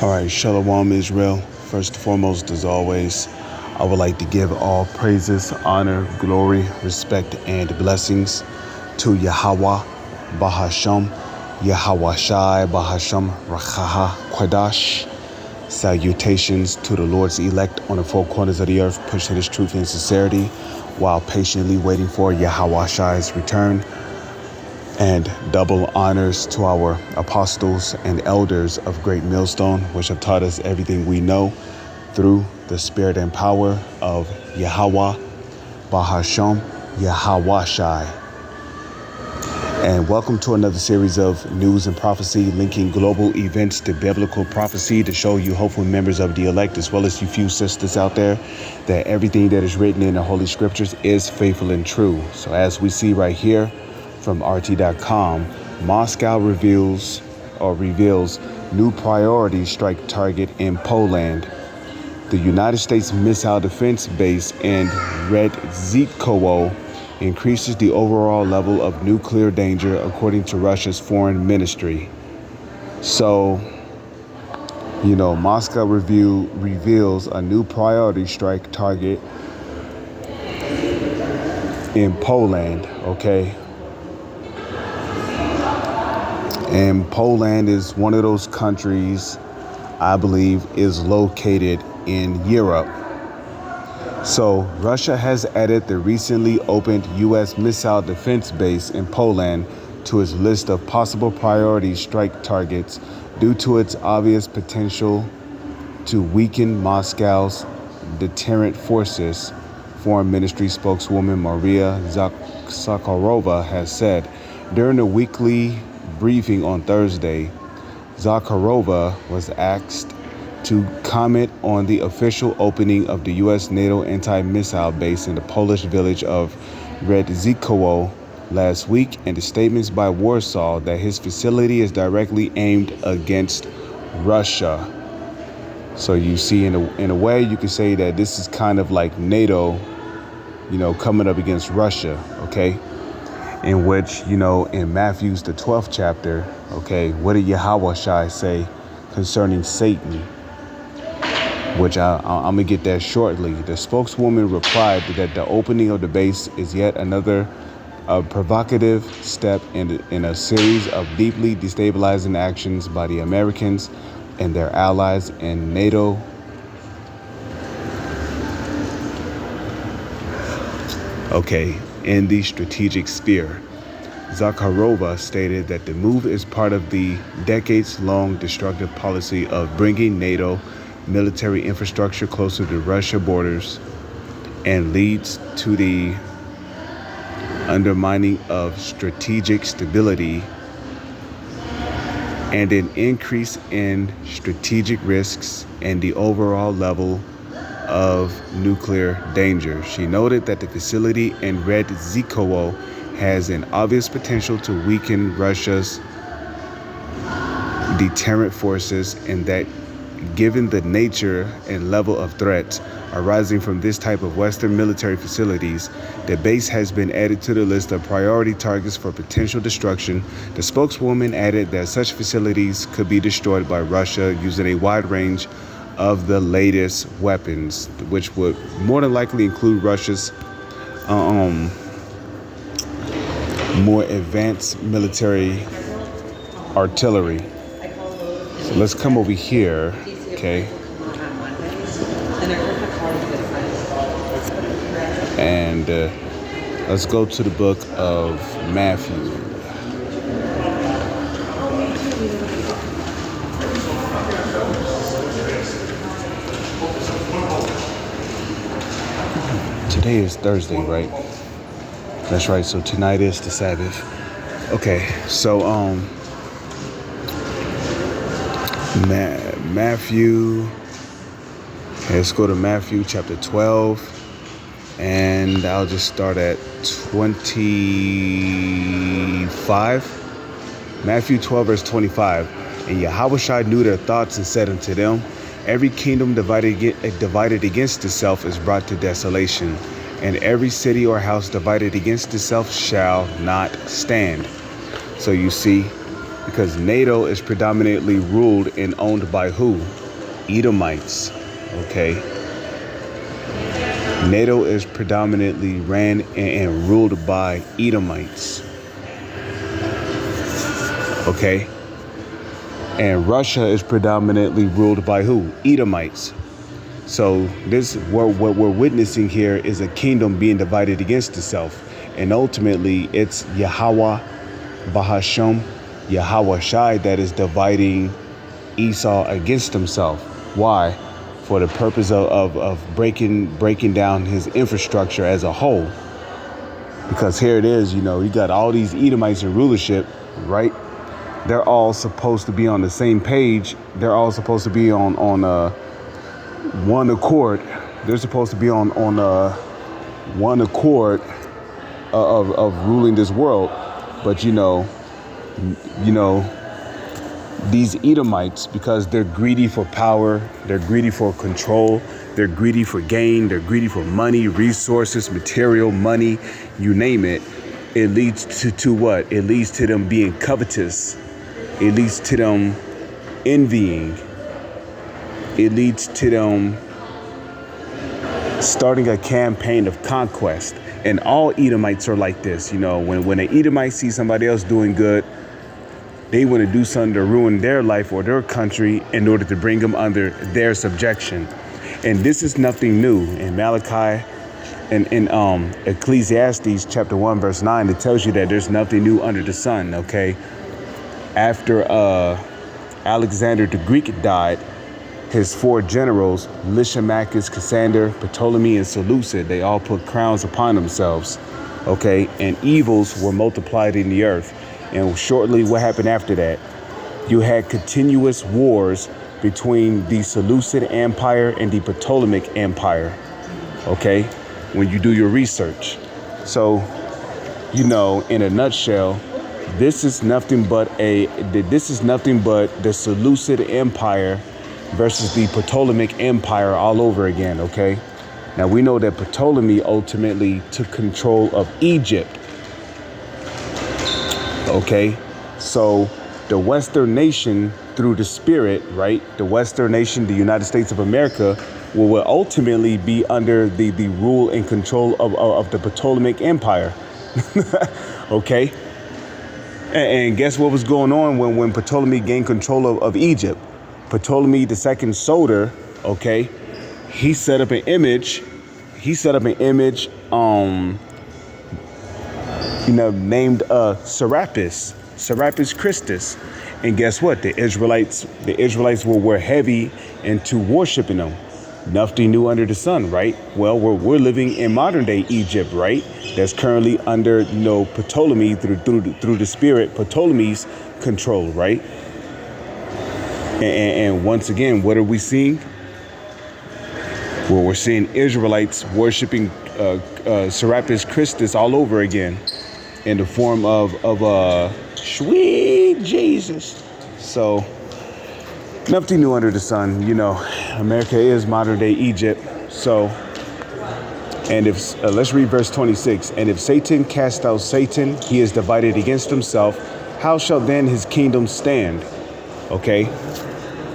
All right, Shalom Israel. First and foremost, as always, I would like to give all praises, honor, glory, respect, and blessings to Yahweh, Bahasham, Yahweh Shai, Bahasham, Rachaha, Kwadash. Salutations to the Lord's elect on the four corners of the earth, pushing his truth and sincerity while patiently waiting for Yahweh Shai's return. And double honors to our apostles and elders of Great Millstone, which have taught us everything we know through the spirit and power of Yahweh, Bahasham, Yahweh Shai. And welcome to another series of news and prophecy, linking global events to biblical prophecy to show you hopeful members of the elect, as well as you few sisters out there, that everything that is written in the Holy Scriptures is faithful and true. So as we see right here, from RT.com, Moscow reveals new priority strike target in Poland. The United States missile defense base in Redzikowo increases the overall level of nuclear danger, according to Russia's foreign ministry. So, Moscow reveals a new priority strike target in Poland, okay? And Poland is one of those countries, I believe, is located in Europe. So Russia has added the recently opened U.S. missile defense base in Poland to its list of possible priority strike targets due to its obvious potential to weaken Moscow's deterrent forces, Foreign Ministry spokeswoman Maria Zakharova has said. During a weekly briefing on Thursday, Zakharova was asked to comment on the official opening of the U.S. NATO anti-missile base in the Polish village of Redzikowo last week, and the statements by Warsaw that his facility is directly aimed against Russia. So you see, in a way, you could say that this is kind of like NATO, coming up against Russia, okay? In which, in Matthew's, the 12th chapter, okay, what did Yahweh Shai say concerning Satan? Which I'm going to get that shortly. The spokeswoman replied that the opening of the base is yet another provocative step in a series of deeply destabilizing actions by the Americans and their allies in NATO. Okay. In the strategic sphere. Zakharova stated that the move is part of the decades-long destructive policy of bringing NATO military infrastructure closer to Russia borders and leads to the undermining of strategic stability and an increase in strategic risks and the overall level of nuclear danger. She noted that the facility in Redzikowo has an obvious potential to weaken Russia's deterrent forces, and that given the nature and level of threats arising from this type of Western military facilities, the base has been added to the list of priority targets for potential destruction. The spokeswoman added that such facilities could be destroyed by Russia using a wide range of the latest weapons, which would more than likely include Russia's more advanced military artillery. So let's come over here, okay? And let's go to the book of Matthew. Today is Thursday, right? That's right. So tonight is the Sabbath. Okay. So Matthew. Let's go to Matthew chapter 12, and I'll just start at 25. Matthew 12 verse 25. And Yahushua knew their thoughts and said unto them, every kingdom divided against itself is brought to desolation, and every city or house divided against itself shall not stand. So you see, Because NATO is predominantly ruled and owned by who? Edomites. Okay. NATO is predominantly ran and ruled by Edomites. Okay. And Russia is predominantly ruled by who? Edomites. So this what we're witnessing here is a kingdom being divided against itself. And ultimately it's Yahweh Bahasham, Yahweh Shai, that is dividing Esau against himself. Why? For the purpose of breaking down his infrastructure as a whole. Because here it is, you got all these Edomites in rulership, right? They're all supposed to be on the same page. They're all supposed to be on one accord. They're supposed to be on one accord of ruling this world. But these Edomites, because they're greedy for power, they're greedy for control, they're greedy for gain, they're greedy for money, resources, material, money, you name it. It leads to what? It leads to them being covetous. It leads to them envying. It leads to them starting a campaign of conquest. And all Edomites are like this. When an Edomite sees somebody else doing good, they want to do something to ruin their life or their country in order to bring them under their subjection. And this is nothing new. In Malachi and in Ecclesiastes chapter 1, verse 9, it tells you that there's nothing new under the sun, okay? After Alexander the Greek died, his 4 generals, Lysimachus, Cassander, Ptolemy, and Seleucid, they all put crowns upon themselves, okay? And evils were multiplied in the earth. And shortly, what happened after that? You had continuous wars between the Seleucid Empire and the Ptolemaic Empire, okay? When you do your research. So, in a nutshell, this is nothing but the Seleucid Empire versus the Ptolemaic Empire all over again, okay? Now, we know that Ptolemy ultimately took control of Egypt, okay? So the Western nation through the spirit, right? The Western nation, the United States of America, will ultimately be under the rule and control of the Ptolemaic Empire, okay? And guess what was going on when Ptolemy gained control of Egypt? Ptolemy II Soter, okay, he set up an image. Named Serapis Christus. And guess what? The Israelites were heavy into worshiping them. Nothing new under the sun, right? Well, we're living in modern day Egypt, right? That's currently under, Ptolemy through the spirit, Ptolemy's control, right? And once again, what are we seeing? Well, we're seeing Israelites worshiping Serapis Christus all over again in the form of sweet Jesus. So nothing new under the sun. America is modern day Egypt. So, and if let's read verse 26. And if Satan cast out Satan, he is divided against himself. How shall then his kingdom stand? Okay.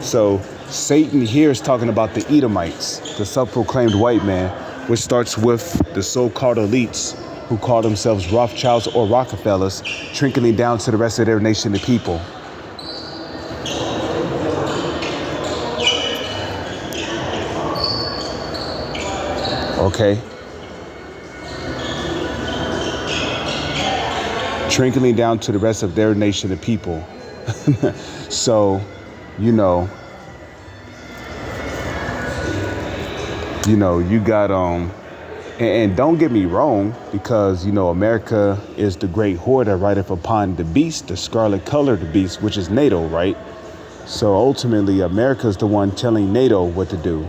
So Satan here is talking about the Edomites, the self-proclaimed white man, which starts with the so-called elites who call themselves Rothschilds or Rockefellers, trickling down to the rest of their nation, the people. Okay. Trickling down to the rest of their nation, the people. So, you got, and don't get me wrong, because, America is the great whore that rideth upon the beast, the scarlet colored beast, which is NATO, right? So ultimately, America is the one telling NATO what to do,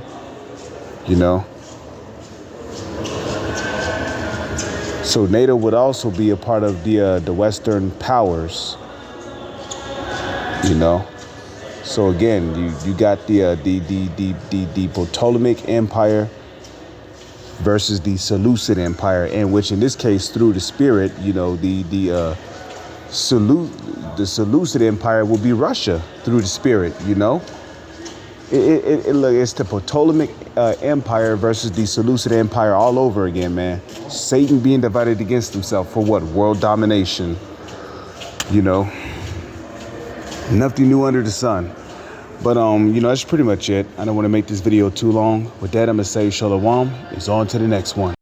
So NATO would also be a part of the Western powers, So again, you got the Ptolemaic Empire versus the Seleucid Empire, and which in this case through the spirit, the Seleucid Empire will be Russia through the spirit, you know? It's the Ptolemaic Empire versus the Seleucid Empire all over again, man. Satan being divided against himself for what? World domination, you know? Nothing new under the sun. But, you know, that's pretty much it. I don't want to make this video too long. With that, I'm going to say shalom. It's on to the next one.